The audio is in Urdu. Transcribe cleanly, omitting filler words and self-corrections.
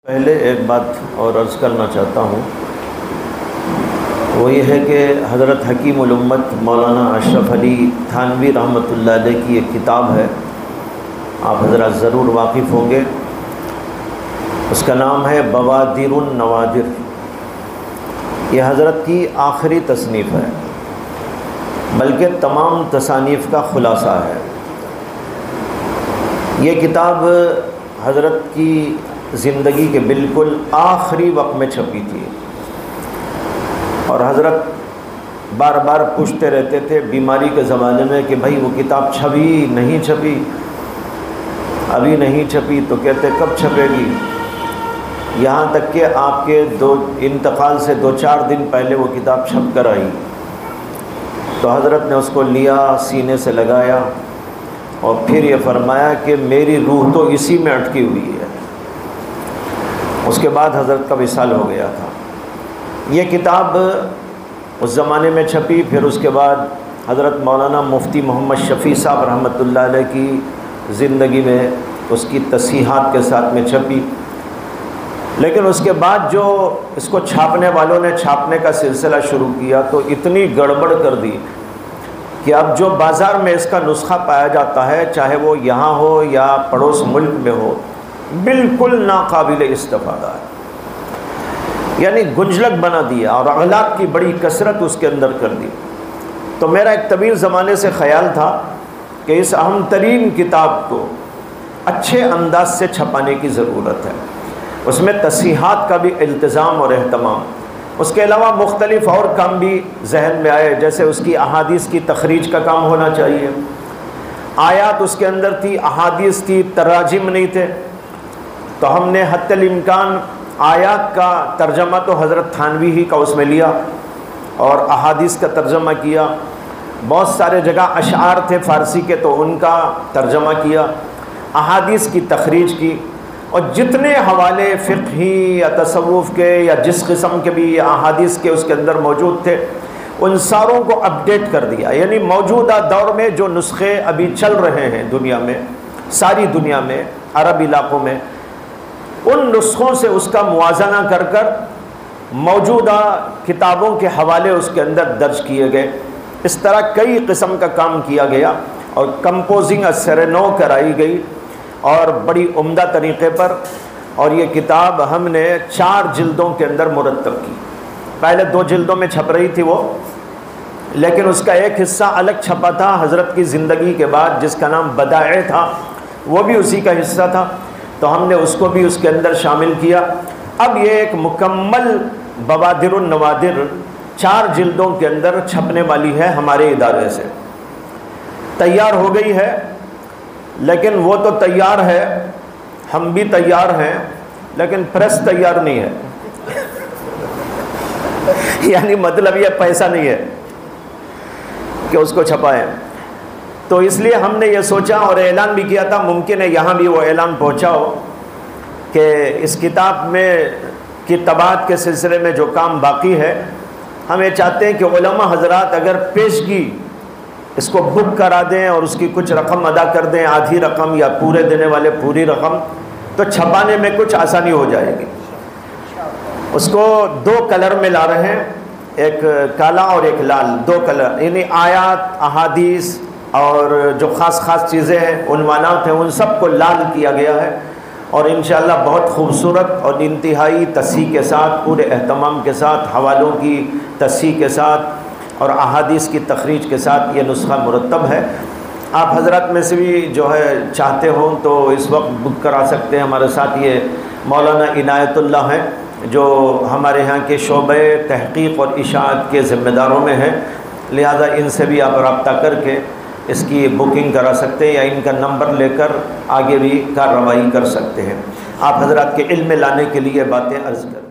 پہلے ایک بات اور عرض کرنا چاہتا ہوں، وہ یہ ہے کہ حضرت حکیم الامت مولانا اشرف علی تھانوی رحمۃ اللہ علیہ کی ایک کتاب ہے، آپ حضرات ضرور واقف ہوں گے۔ اس کا نام ہے بوادر النوادر۔ یہ حضرت کی آخری تصنیف ہے، بلکہ تمام تصانیف کا خلاصہ ہے۔ یہ کتاب حضرت کی زندگی کے بالکل آخری وقت میں چھپی تھی، اور حضرت بار بار پوچھتے رہتے تھے بیماری کے زمانے میں کہ بھائی وہ کتاب چھپی نہیں چھپی، ابھی نہیں چھپی، تو کہتے کب چھپے گی؟ یہاں تک کہ آپ کے انتقال سے 2-4 دن پہلے وہ کتاب چھپ کر آئی، تو حضرت نے اس کو لیا، سینے سے لگایا، اور پھر یہ فرمایا کہ میری روح تو اسی میں اٹکی ہوئی ہے۔ اس کے بعد حضرت کا وصال ہو گیا تھا۔ یہ کتاب اس زمانے میں چھپی، پھر اس کے بعد حضرت مولانا مفتی محمد شفیع صاحب رحمۃ اللہ علیہ کی زندگی میں اس کی تصحیحات کے ساتھ میں چھپی۔ لیکن اس کے بعد جو اس کو چھاپنے والوں نے چھاپنے کا سلسلہ شروع کیا تو اتنی گڑبڑ کر دی کہ اب جو بازار میں اس کا نسخہ پایا جاتا ہے، چاہے وہ یہاں ہو یا پڑوس ملک میں ہو، بالکل ناقابل استفادہ ہے، یعنی گنجلک بنا دیا اور اغلاط کی بڑی کثرت اس کے اندر کر دی۔ تو میرا ایک طویل زمانے سے خیال تھا کہ اس اہم ترین کتاب کو اچھے انداز سے چھپانے کی ضرورت ہے، اس میں تصحیحات کا بھی التزام اور اہتمام، اس کے علاوہ مختلف اور کام بھی ذہن میں آئے، جیسے اس کی احادیث کی تخریج کا کام ہونا چاہیے۔ آیات اس کے اندر تھی، احادیث کی تراجم نہیں تھے، تو ہم نے حتی الامکان آیات کا ترجمہ تو حضرت تھانوی ہی کا اس میں لیا اور احادیث کا ترجمہ کیا۔ بہت سارے جگہ اشعار تھے فارسی کے، تو ان کا ترجمہ کیا، احادیث کی تخریج کی، اور جتنے حوالے فقہی یا تصوف کے یا جس قسم کے بھی احادیث کے اس کے اندر موجود تھے، ان ساروں کو اپڈیٹ کر دیا۔ یعنی موجودہ دور میں جو نسخے ابھی چل رہے ہیں دنیا میں، ساری دنیا میں، عرب علاقوں میں، ان نسخوں سے اس کا موازنہ کر کر موجودہ کتابوں کے حوالے اس کے اندر درج کیے گئے۔ اس طرح کئی قسم کا کام کیا گیا اور کمپوزنگ اثر نو کرائی گئی، اور بڑی عمدہ طریقے پر، اور یہ کتاب ہم نے 4 جلدوں کے اندر مرتب کی۔ پہلے 2 جلدوں میں چھپ رہی تھی وہ، لیکن اس کا ایک حصہ الگ چھپا تھا حضرت کی زندگی کے بعد، جس کا نام بدائع تھا، وہ بھی اسی کا حصہ تھا، تو ہم نے اس کو بھی اس کے اندر شامل کیا۔ اب یہ ایک مکمل بوادر النوادر 4 جلدوں کے اندر چھپنے والی ہے، ہمارے ادارے سے تیار ہو گئی ہے۔ لیکن وہ تو تیار ہے، ہم بھی تیار ہیں، لیکن پریس تیار نہیں ہے یعنی مطلب یہ پیسہ نہیں ہے کہ اس کو چھپائیں۔ تو اس لیے ہم نے یہ سوچا اور اعلان بھی کیا تھا، ممکن ہے یہاں بھی وہ اعلان پہنچا ہو کہ اس کتاب میں کی طباعت کے سلسلے میں جو کام باقی ہے، ہم یہ چاہتے ہیں کہ علماء حضرات اگر پیشگی اس کو بک کرا دیں اور اس کی کچھ رقم ادا کر دیں، آدھی رقم یا پورے دینے والے پوری رقم، تو چھپانے میں کچھ آسانی ہو جائے گی۔ اس کو 2 کلر میں لا رہے ہیں، ایک کالا اور ایک لال، 2 کلر، یعنی آیات، احادیث اور جو خاص خاص چیزیں ہیں، عنوانات ہیں، ان سب کو لال کیا گیا ہے، اور انشاءاللہ بہت خوبصورت اور انتہائی تصحیح کے ساتھ، پورے اہتمام کے ساتھ، حوالوں کی تصحیح کے ساتھ اور احادیث کی تخریج کے ساتھ یہ نسخہ مرتب ہے۔ آپ حضرات میں سے بھی جو ہے چاہتے ہوں تو اس وقت بک کرا سکتے ہیں۔ ہمارے ساتھ یہ مولانا عنایت اللہ ہیں، جو ہمارے ہاں کے شعبۂ تحقیق اور اشاعت کے ذمہ داروں میں ہیں، لہذا ان سے بھی آپ رابطہ کر کے اس کی بکنگ کرا سکتے ہیں، یا ان کا نمبر لے کر آگے بھی کارروائی کر سکتے ہیں۔ آپ حضرات کے علم میں لانے کے لیے باتیں عرض کریں۔